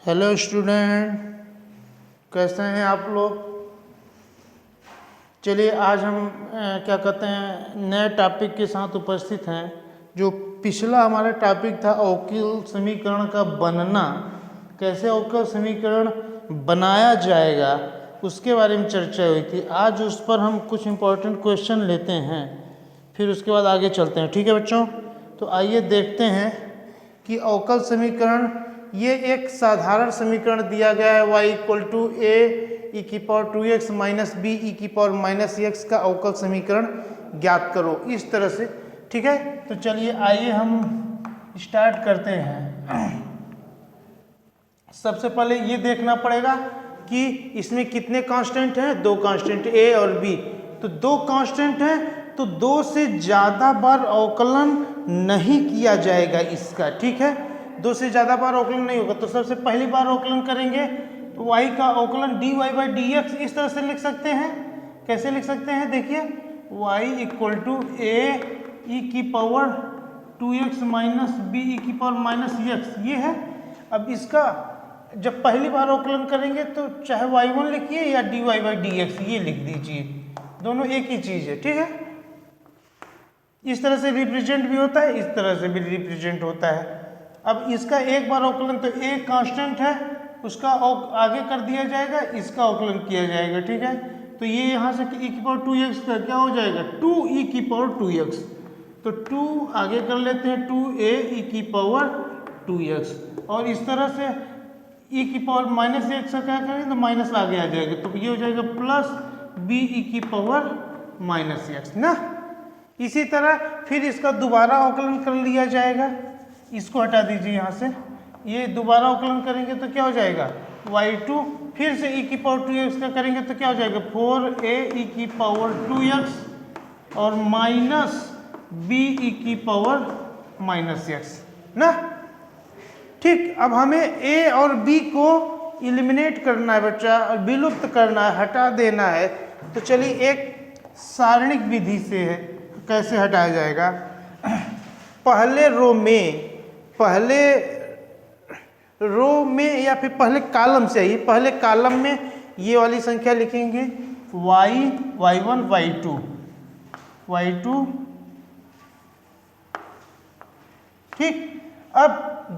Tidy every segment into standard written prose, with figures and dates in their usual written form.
Hello student, कैसे हैं आप लोग। चलिए आज हम क्या कहते हैं नए टॉपिक के साथ उपस्थित हैं। जो पिछला हमारा टॉपिक था अवकल समीकरण का बनना, कैसे अवकल समीकरण बनाया जाएगा उसके बारे में चर्चा हुई थी। आज उस पर हम कुछ इम्पोर्टेंट क्वेश्चन लेते हैं, फिर उसके बाद आगे चलते हैं। ठीक है बच्चों, तो आइए देखते हैं कि अवकल समीकरण, ये एक साधारण समीकरण दिया गया है y इक्वल टू ए ई की power 2x minus B E की पावर माइनस एक्स का अवकल समीकरण ज्ञात करो, इस तरह से। ठीक है, तो चलिए आइए हम स्टार्ट करते हैं। सबसे पहले ये देखना पड़ेगा कि इसमें कितने कांस्टेंट हैं, दो कांस्टेंट a और b। तो दो कांस्टेंट हैं तो दो से ज़्यादा बार अवकलन नहीं किया जाएगा इसका। ठीक है, दो से ज़्यादा बार अवकलन नहीं होगा। तो सबसे पहली बार अवकलन करेंगे तो y का अवकलन dy बाई dx इस तरह से लिख सकते हैं। कैसे लिख सकते हैं, देखिए y इक्वल टू ए ई की power 2x minus B E की पावर माइनस एक्स, ये है। अब इसका जब पहली बार अवकलन करेंगे तो चाहे y1 लिखिए या dy बाई dx ये लिख दीजिए, दोनों एक ही चीज़ है। ठीक है, इस तरह से रिप्रेजेंट भी होता है, इस तरह से भी रिप्रेजेंट होता है। अब इसका एक बार अवकलन, तो एक कांस्टेंट है उसका आगे कर दिया जाएगा, इसका अवकलन किया जाएगा। ठीक है, तो ये यहाँ से e की पावर 2x का क्या हो जाएगा, 2e की पावर 2x। तो 2 आगे कर लेते हैं, 2a e की पावर 2x, और इस तरह से e की पावर माइनस एक्स का क्या करेंगे तो माइनस आगे आ जाएगा, तो ये हो जाएगा प्लस b e की पावर माइनस एक्स ना। इसी तरह फिर इसका दोबारा अवकलन कर लिया जाएगा, इसको हटा दीजिए यहाँ से। ये दोबारा अवकलन करेंगे तो क्या हो जाएगा y2, फिर से e की पावर 2x का करेंगे तो क्या हो जाएगा 4a e की पावर 2x और माइनस b e की पावर माइनस एक्स ना। ठीक, अब हमें a और b को इलिमिनेट करना है बच्चा, और विलुप्त करना है, हटा देना है। तो चलिए एक सारणिक विधि से है, कैसे हटाया जाएगा। पहले रो में या फिर पहले कॉलम से आइए, पहले कॉलम में ये वाली संख्या लिखेंगे y y1 y2। ठीक, अब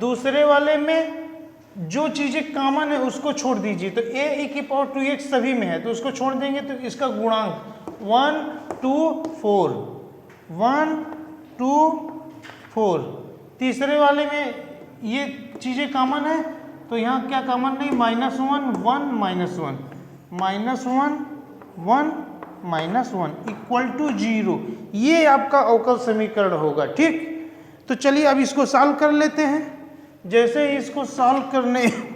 दूसरे वाले में जो चीजें कॉमन है उसको छोड़ दीजिए। तो a e की पावर 2x सभी में है तो उसको छोड़ देंगे, तो इसका गुणांक 1 2 4 1 2 4। तीसरे वाले में ये चीजें कॉमन है तो यहाँ क्या कॉमन नहीं, -1 1 -1 -1 1 -1 इक्वल टू 0। ये आपका अवकल समीकरण होगा। ठीक, तो चलिए अब इसको सॉल्व कर लेते हैं। जैसे ही इसको सॉल्व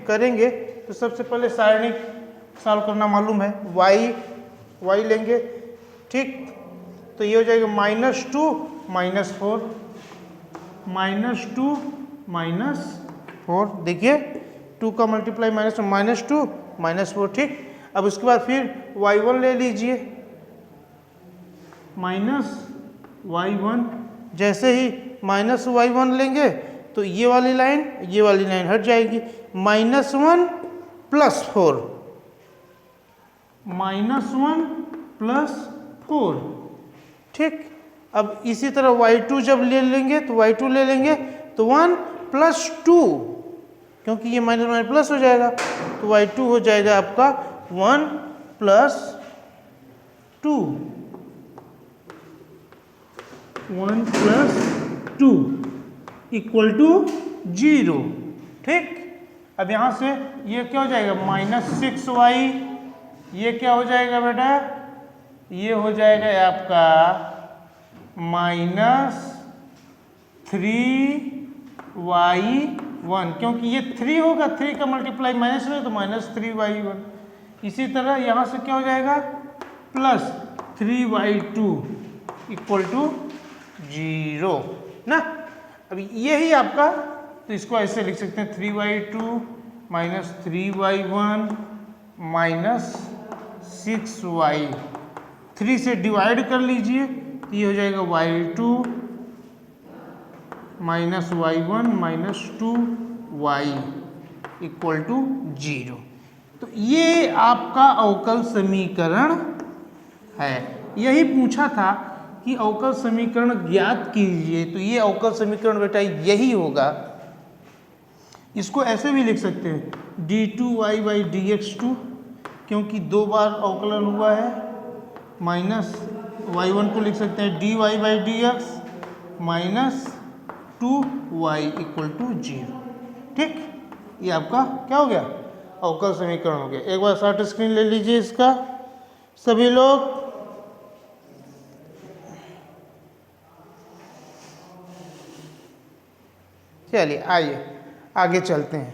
करेंगे तो सबसे पहले सारणिक सॉल्व करना मालूम है, y लेंगे। ठीक, तो ये हो जाएगा -2 -4 -2 -4। देखिए 2 का मल्टीप्लाई -2 -4। ठीक, अब उसके बाद फिर y1 ले लीजिए -y1। जैसे ही -y1 लेंगे तो ये वाली लाइन हट जाएगी, -1 +4 -1 +4। ठीक, अब इसी तरह y2 जब ले लेंगे तो y2 ले लेंगे तो 1 + 2, क्योंकि ये माइनस प्लस हो जाएगा तो y2 हो जाएगा आपका 1 + 2 इक्वल टू 0। ठीक, अब यहाँ से ये क्या हो जाएगा -6y, ये क्या हो जाएगा बेटा, ये हो जाएगा आपका -3y1, क्योंकि ये 3 होगा, 3 का मल्टीप्लाई माइनस में तो -3y1। इसी तरह यहाँ से क्या हो जाएगा +3y2 इक्वल टू 0 ना। अब यही आपका, तो इसको ऐसे लिख सकते हैं 3y2 -3y1 -6y। 3 से डिवाइड कर लीजिए तो ये हो जाएगा y2 -y1 -2y equal to 0। तो ये आपका अवकल समीकरण है। यही पूछा था कि अवकल समीकरण ज्ञात कीजिए, तो ये अवकल समीकरण बेटा यही होगा। इसको ऐसे भी लिख सकते हैं d2y/dx2, क्योंकि 2 बार अवकलन हुआ है, माइनस y1 को लिख सकते हैं dy/dx minus 2y equal to 0। ठीक, ये आपका क्या हो गया, अवकल समीकरण हो गया। एक बार शॉर्ट स्क्रीन ले लीजिए इसका सभी लोग। चलिए आइए आगे चलते हैं,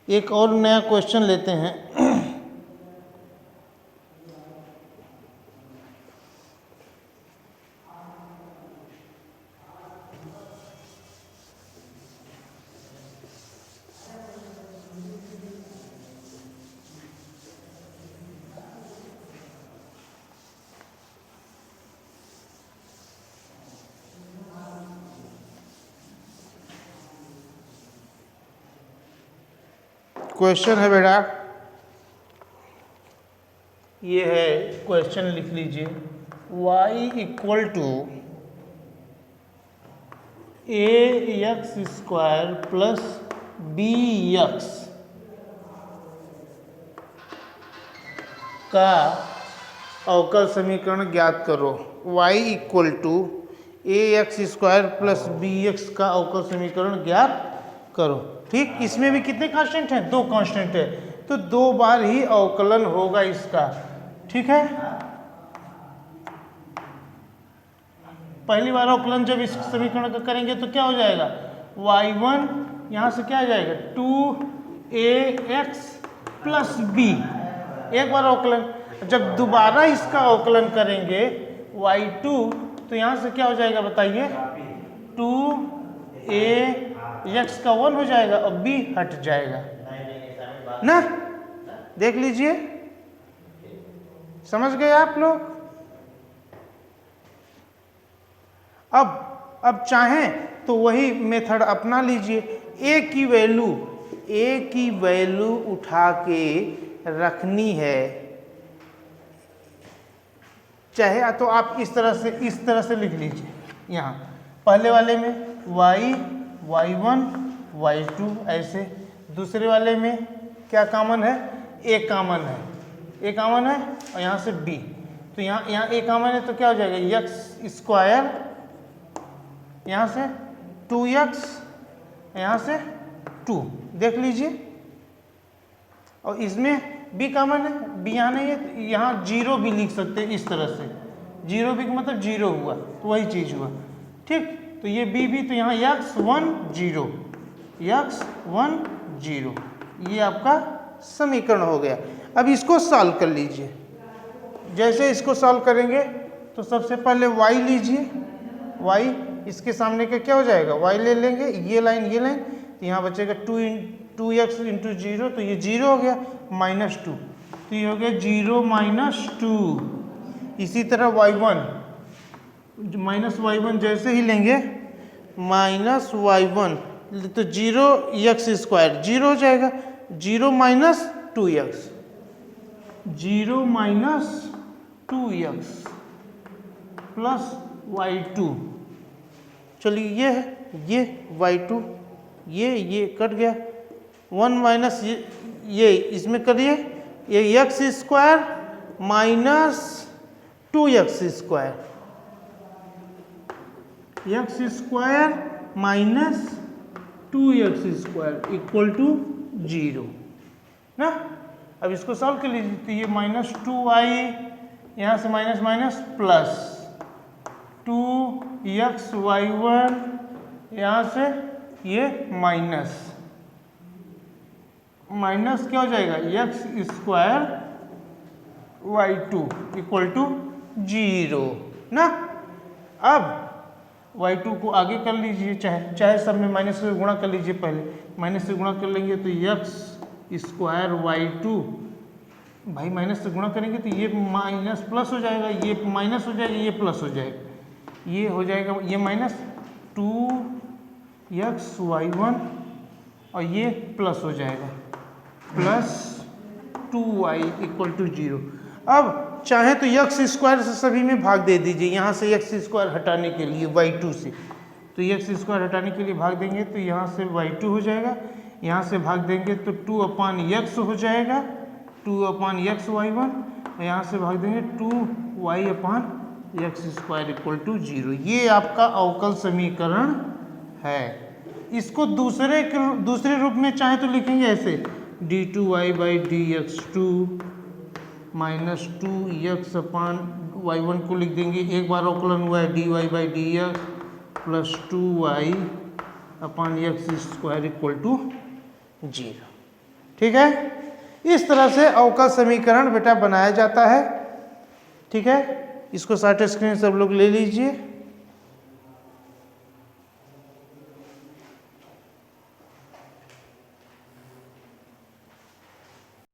एक और नया क्वेश्चन लेते हैं। क्वेश्चन है बेटा, ये है क्वेश्चन, लिख लीजिए y equal to ax² plus bx का अवकल समीकरण ज्ञात करो। y equal to ax² plus bx का अवकल समीकरण ज्ञात करो। ठीक, इसमें भी कितने कांस्टेंट हैं, 2 कांस्टेंट है, तो 2 बार ही अवकलन होगा इसका। ठीक है, पहली बार अवकलन जब इस समीकरण का करेंगे तो क्या हो जाएगा, y1 यहाँ से क्या आ जाएगा 2ax प्लस b, एक बार अवकलन। जब दोबारा इसका अवकलन करेंगे y2, तो यहाँ से क्या हो जाएगा बताइए, 2ax का 1 हो जाएगा और b हट जाएगा ना। देख लीजिए, समझ गए आप लोग। अब चाहें तो वही मेथड अपना लीजिए। a की वैल्यू उठा के रखनी है, चाहे तो आप इस तरह से लिख लीजिए। यहाँ पहले वाले में y1 y2 ऐसे, दूसरे वाले में क्या कॉमन है, a कॉमन है और यहाँ से b, तो यहाँ a कॉमन है तो क्या हो जाएगा x², यहाँ से 2x, यहाँ से 2, देख लीजिए। और इसमें b कॉमन है, b यहाँ नहीं है, तो यहाँ 0 भी लिख सकते हैं इस तरह से, 0 भी मतलब 0 हुआ तो वही चीज़ हुआ। ठीक, तो ये b भी, तो यहाँ x1 0, ये आपका समीकरण हो गया। अब इसको सॉल्व कर लीजिए। जैसे इसको सॉल्व करेंगे तो सबसे पहले y लीजिए, y इसके सामने का क्या हो जाएगा, y ले लेंगे, ये लाइन तो यहाँ बचेगा 2x इंटू 0, तो ये 0 हो गया, -2, तो ये हो गया 0 - 2। इसी तरह y1 जैसे ही लेंगे -y1 तो 0x² 0 हो जाएगा, 0 - 2x, 0 - 2x प्लस y2। चलिए ये है, ये y2, ये कट गया, 1 माइनस ये इसमें करिए, ये x² minus 2x², x² minus 2x² equal to 0 ना। अब इसको सॉल्व कर लीजिए, तो ये -2y, यहाँ से माइनस प्लस 2xy1, यहाँ से ये माइनस क्या हो जाएगा, x² y2 इक्वल टू 0 ना। अब y2 को आगे कर लीजिए, चाहे सब में माइनस से गुणा कर लीजिए, पहले माइनस से गुणा कर लेंगे तो x² y2, भाई माइनस से गुणा करेंगे तो ये माइनस प्लस हो जाएगा, ये माइनस हो जाएगा, ये प्लस हो जाएगा, ये हो जाएगा, ये -2xy1 और ये प्लस हो जाएगा, प्लस 2y इक्वल टू 0। अब चाहे तो x स्क्वायर से सभी में भाग दे दीजिए, यहाँ से x स्क्वायर हटाने के लिए y2 से, तो x स्क्वायर हटाने के लिए भाग देंगे तो यहाँ से y2 हो जाएगा, यहाँ से भाग देंगे तो 2/x हो जाएगा, 2/x y1, और यहाँ से भाग देंगे 2y/x स्क्वायर इक्वल टू 0। ये आपका अवकल समीकरण है। इसको दूसरे रूप में चाहे तो लिखेंगे ऐसे, d2y/dx2 माइनस 2x/y1 को लिख देंगे, एक बार अवकलन हुआ है dy/dx plus 2y/x square equal to 0। ठीक है, इस तरह से अवकल समीकरण बेटा बनाया जाता है। ठीक है, इसको शॉर्ट स्क्रीन सब लोग ले लीजिए।